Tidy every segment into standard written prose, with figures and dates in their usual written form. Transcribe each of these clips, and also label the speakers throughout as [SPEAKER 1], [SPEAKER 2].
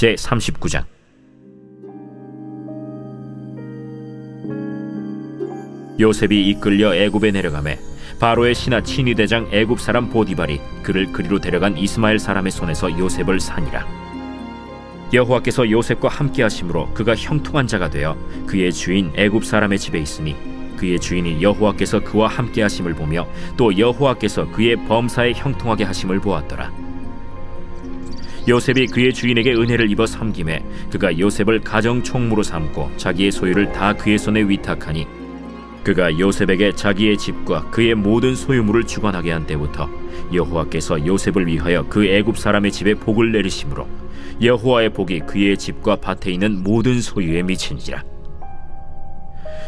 [SPEAKER 1] 제39장. 요셉이 이끌려 애굽에 내려가매 바로의 신하 친위대장 애굽 사람 보디발이 그를 그리로 데려간 이스마엘 사람의 손에서 요셉을 산이라. 여호와께서 요셉과 함께 하심으로 그가 형통한 자가 되어 그의 주인 애굽 사람의 집에 있으니 그의 주인이 여호와께서 그와 함께 하심을 보며 또 여호와께서 그의 범사에 형통하게 하심을 보았더라. 요셉이 그의 주인에게 은혜를 입어 섬김에 그가 요셉을 가정 총무로 삼고 자기의 소유를 다 그의 손에 위탁하니 그가 요셉에게 자기의 집과 그의 모든 소유물을 주관하게 한 때부터 여호와께서 요셉을 위하여 그 애굽 사람의 집에 복을 내리심으로 여호와의 복이 그의 집과 밭에 있는 모든 소유에 미치니라.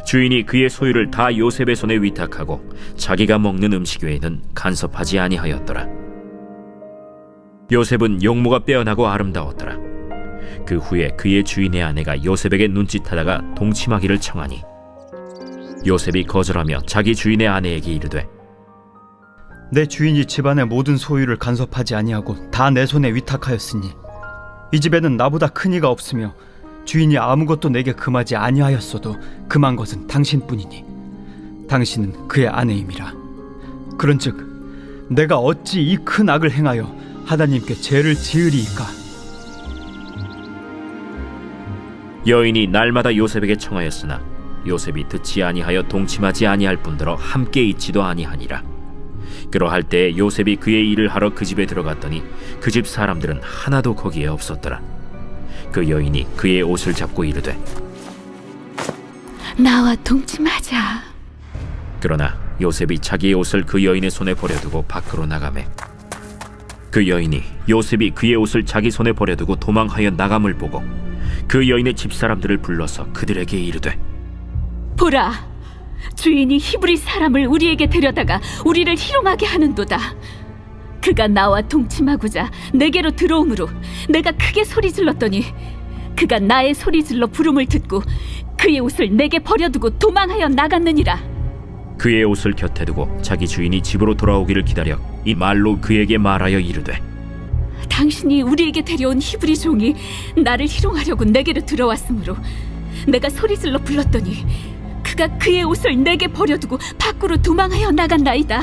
[SPEAKER 1] 주인이 그의 소유를 다 요셉의 손에 위탁하고 자기가 먹는 음식 외에는 간섭하지 아니하였더라. 요셉은 용모가 빼어나고 아름다웠더라. 그 후에 그의 주인의 아내가 요셉에게 눈짓하다가 동침하기를 청하니 요셉이 거절하며 자기 주인의 아내에게 이르되
[SPEAKER 2] 내 주인이 집안의 모든 소유를 간섭하지 아니하고 다 내 손에 위탁하였으니 이 집에는 나보다 큰 이가 없으며 주인이 아무것도 내게 금하지 아니하였어도 금한 것은 당신뿐이니 당신은 그의 아내임이라. 그런즉 내가 어찌 이 큰 악을 행하여 하나님께 죄를 지으리이까.
[SPEAKER 1] 여인이 날마다 요셉에게 청하였으나 요셉이 듣지 아니하여 동침하지 아니할 뿐더러 함께 있지도 아니하니라. 그러할 때 요셉이 그의 일을 하러 그 집에 들어갔더니 그 집 사람들은 하나도 거기에 없었더라. 그 여인이 그의 옷을 잡고 이르되
[SPEAKER 3] 나와 동침하자.
[SPEAKER 1] 그러나 요셉이 자기의 옷을 그 여인의 손에 버려두고 밖으로 나가매 그 여인이 요셉이 그의 옷을 자기 손에 버려두고 도망하여 나감을 보고 그 여인의 집 사람들을 불러서 그들에게 이르되
[SPEAKER 3] 보라, 주인이 히브리 사람을 우리에게 데려다가 우리를 희롱하게 하는도다. 그가 나와 동침하고자 내게로 들어오므로 내가 크게 소리질렀더니 그가 나의 소리질러 부름을 듣고 그의 옷을 내게 버려두고 도망하여 나갔느니라.
[SPEAKER 1] 그의 옷을 곁에 두고 자기 주인이 집으로 돌아오기를 기다려 이 말로 그에게 말하여 이르되
[SPEAKER 3] 당신이 우리에게 데려온 히브리 종이 나를 희롱하려고 내게로 들어왔으므로 내가 소리질러 불렀더니 그가 그의 옷을 내게 버려두고 밖으로 도망하여 나간나이다.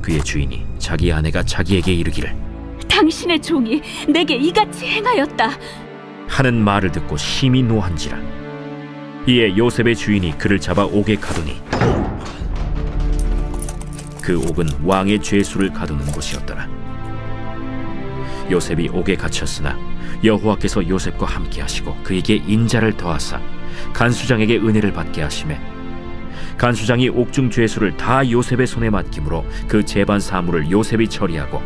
[SPEAKER 1] 그의 주인이 자기 아내가 자기에게 이르기를
[SPEAKER 3] 당신의 종이 내게 이같이 행하였다
[SPEAKER 1] 하는 말을 듣고 심히 노한지라. 이에 요셉의 주인이 그를 잡아 옥에 가두니 그 옥은 왕의 죄수를 가두는 곳이었더라. 요셉이 옥에 갇혔으나 여호와께서 요셉과 함께 하시고 그에게 인자를 더하사 간수장에게 은혜를 받게 하시매 간수장이 옥중 죄수를 다 요셉의 손에 맡김으로 그 재반 사물을 요셉이 처리하고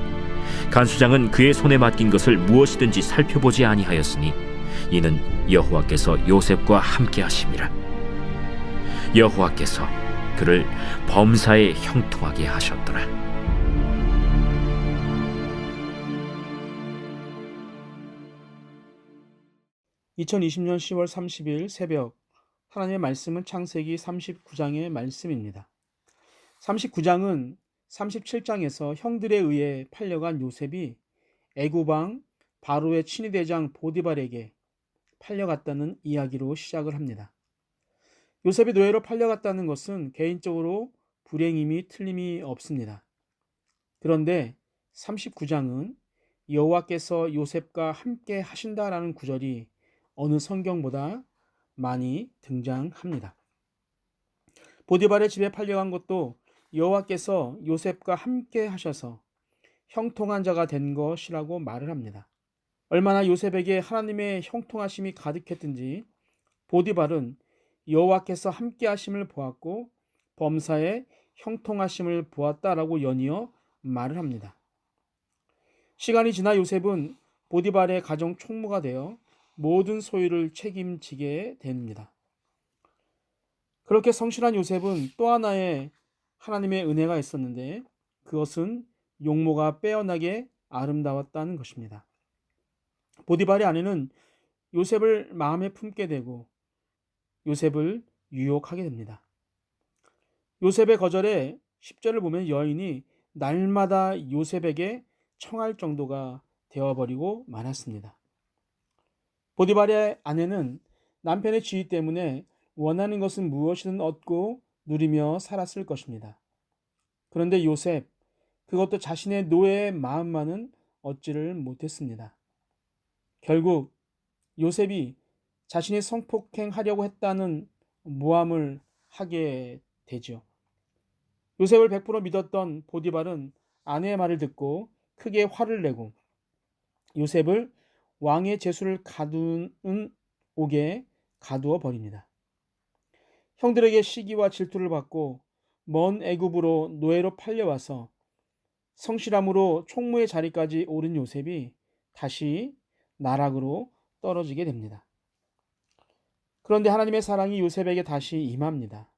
[SPEAKER 1] 간수장은 그의 손에 맡긴 것을 무엇이든지 살펴보지 아니하였으니 이는 여호와께서 요셉과 함께 하심이라. 여호와께서 그를 범사에 형통하게 하셨더라.
[SPEAKER 4] (2020년 10월 30일) 새벽 하나님의 말씀은 창세기 39장의 말씀입니다. 39장은 37장에서 형들에 의해 팔려간 요셉이 애굽 왕 바로의 친위대장 보디발에게 팔려갔다는 이야기로 시작을 합니다. 요셉이 노예로 팔려갔다는 것은 개인적으로 불행임이 틀림이 없습니다. 그런데 39장은 여호와께서 요셉과 함께 하신다라는 구절이 어느 성경보다 많이 등장합니다. 보디발의 집에 팔려간 것도 여호와께서 요셉과 함께 하셔서 형통한 자가 된 것이라고 말을 합니다. 얼마나 요셉에게 하나님의 형통하심이 가득했든지 보디발은 여호와께서 함께 하심을 보았고 범사에 형통하심을 보았다라고 연이어 말을 합니다. 시간이 지나 요셉은 보디발의 가정 총무가 되어 모든 소유를 책임지게 됩니다. 그렇게 성실한 요셉은 또 하나의 하나님의 은혜가 있었는데 그것은 용모가 빼어나게 아름다웠다는 것입니다. 보디발의 아내는 요셉을 마음에 품게 되고 요셉을 유혹하게 됩니다. 요셉의 거절에 10절을 보면 여인이 날마다 요셉에게 청할 정도가 되어버리고 말았습니다. 보디발의 아내는 남편의 지위 때문에 원하는 것은 무엇이든 얻고 누리며 살았을 것입니다. 그런데 요셉, 그것도 자신의 노예의 마음만은 얻지를 못했습니다. 결국 요셉이 자신이 성폭행하려고 했다는 모함을 하게 되죠. 요셉을 100% 믿었던 보디발은 아내의 말을 듣고 크게 화를 내고 요셉을 왕의 제수를 가두는 옥에 가두어 버립니다. 형들에게 시기와 질투를 받고 먼 애굽으로 노예로 팔려와서 성실함으로 총무의 자리까지 오른 요셉이 다시 나락으로 떨어지게 됩니다. 그런데 하나님의 사랑이 요셉에게 다시 임합니다.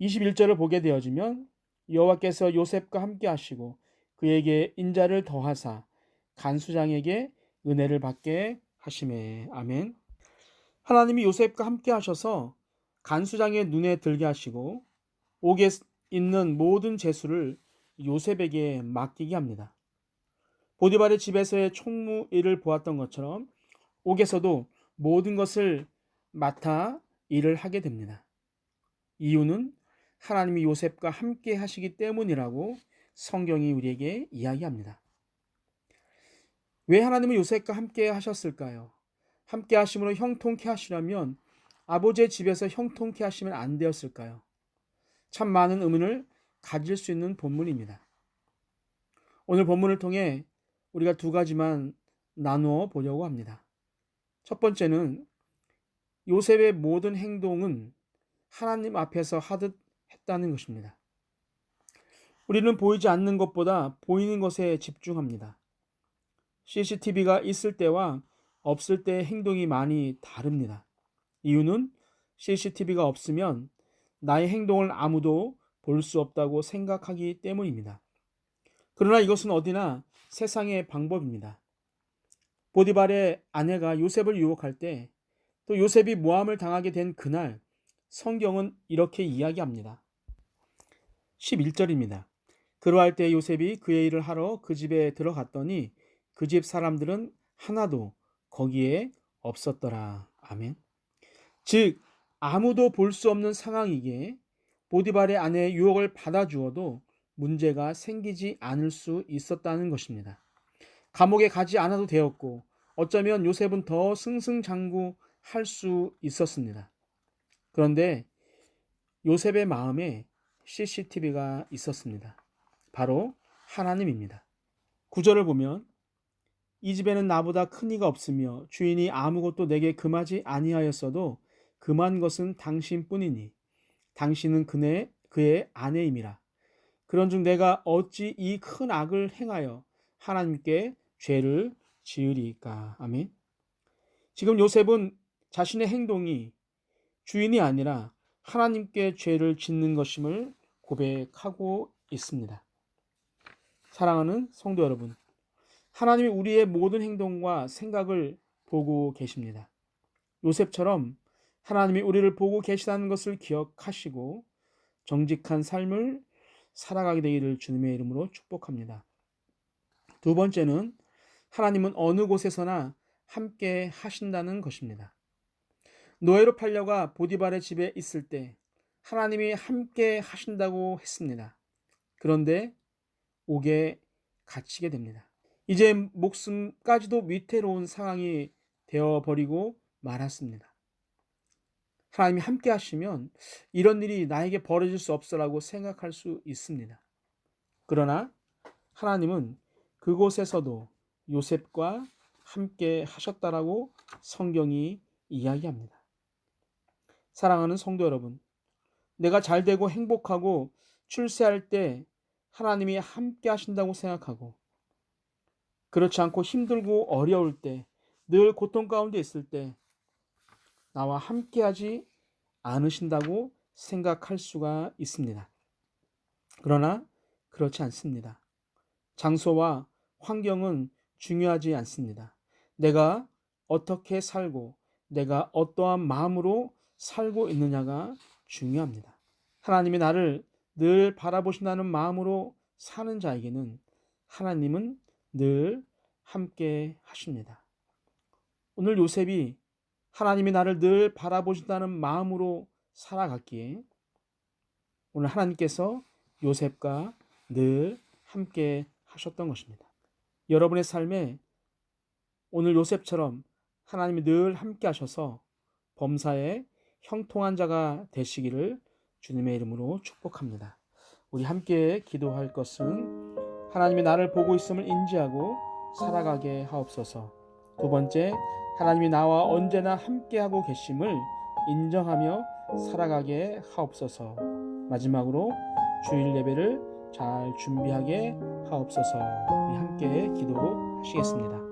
[SPEAKER 4] 21절을 보게 되어지면 여호와께서 요셉과 함께 하시고 그에게 인자를 더하사 간수장에게 은혜를 받게 하시매. 아멘. 하나님이 요셉과 함께 하셔서 간수장의 눈에 들게 하시고 옥에 있는 모든 제수를 요셉에게 맡기게 합니다. 보디발의 집에서의 총무 일을 보았던 것처럼 옥에서도 모든 것을 맡아 일을 하게 됩니다. 이유는 하나님이 요셉과 함께 하시기 때문이라고 성경이 우리에게 이야기합니다. 왜 하나님은 요셉과 함께 하셨을까요? 함께 하심으로 형통케 하시려면 아버지의 집에서 형통케 하시면 안 되었을까요? 참 많은 의문을 가질 수 있는 본문입니다. 오늘 본문을 통해 우리가 두 가지만 나누어 보려고 합니다. 첫 번째는 요셉의 모든 행동은 하나님 앞에서 하듯 했다는 것입니다. 우리는 보이지 않는 것보다 보이는 것에 집중합니다. CCTV가 있을 때와 없을 때의 행동이 많이 다릅니다. 이유는 CCTV가 없으면 나의 행동을 아무도 볼 수 없다고 생각하기 때문입니다. 그러나 이것은 어디나 세상의 방법입니다. 보디발의 아내가 요셉을 유혹할 때, 또 요셉이 모함을 당하게 된 그날, 성경은 이렇게 이야기합니다. 11절입니다. 그러할 때 요셉이 그의 일을 하러 그 집에 들어갔더니 그 집 사람들은 하나도 거기에 없었더라. 아멘. 즉 아무도 볼 수 없는 상황이기에 보디발의 아내의 유혹을 받아주어도 문제가 생기지 않을 수 있었다는 것입니다. 감옥에 가지 않아도 되었고 어쩌면 요셉은 더 승승장구할 수 있었습니다. 그런데 요셉의 마음에 CCTV가 있었습니다. 바로 하나님입니다. 9절을 보면 이 집에는 나보다 큰 이가 없으며 주인이 아무것도 내게 금하지 아니하였어도 금한 것은 당신뿐이니 당신은 그의 아내임이라. 그런즉 내가 어찌 이 큰 악을 행하여 하나님께 죄를 지으리까. 아멘. 지금 요셉은 자신의 행동이 주인이 아니라 하나님께 죄를 짓는 것임을 고백하고 있습니다. 사랑하는 성도 여러분, 하나님이 우리의 모든 행동과 생각을 보고 계십니다. 요셉처럼 하나님이 우리를 보고 계시다는 것을 기억하시고 정직한 삶을 살아가게 되기를 주님의 이름으로 축복합니다. 두 번째는 하나님은 어느 곳에서나 함께 하신다는 것입니다. 노예로 팔려가 보디발의 집에 있을 때 하나님이 함께 하신다고 했습니다. 그런데 옥에 갇히게 됩니다. 이제 목숨까지도 위태로운 상황이 되어버리고 말았습니다. 하나님이 함께 하시면 이런 일이 나에게 벌어질 수 없어라고 생각할 수 있습니다. 그러나 하나님은 그곳에서도 요셉과 함께 하셨다라고 성경이 이야기합니다. 사랑하는 성도 여러분, 내가 잘되고 행복하고 출세할 때 하나님이 함께 하신다고 생각하고 그렇지 않고 힘들고 어려울 때, 늘 고통 가운데 있을 때 나와 함께하지 않으신다고 생각할 수가 있습니다. 그러나 그렇지 않습니다. 장소와 환경은 중요하지 않습니다. 내가 어떻게 살고 내가 어떠한 마음으로 살고 있느냐가 중요합니다. 하나님이 나를 늘 바라보신다는 마음으로 사는 자에게는 하나님은 늘 함께 하십니다. 오늘 요셉이 하나님이 나를 늘 바라보신다는 마음으로 살아갔기에 오늘 하나님께서 요셉과 늘 함께 하셨던 것입니다. 여러분의 삶에 오늘 요셉처럼 하나님이 늘 함께 하셔서 범사에 형통한 자가 되시기를 주님의 이름으로 축복합니다. 우리 함께 기도할 것은 하나님이 나를 보고 있음을 인지하고 살아가게 하옵소서. 두 번째, 하나님이 나와 언제나 함께하고 계심을 인정하며 살아가게 하옵소서. 마지막으로 주일 예배를 잘 준비하게 하옵소서. 우리 함께 기도하시겠습니다.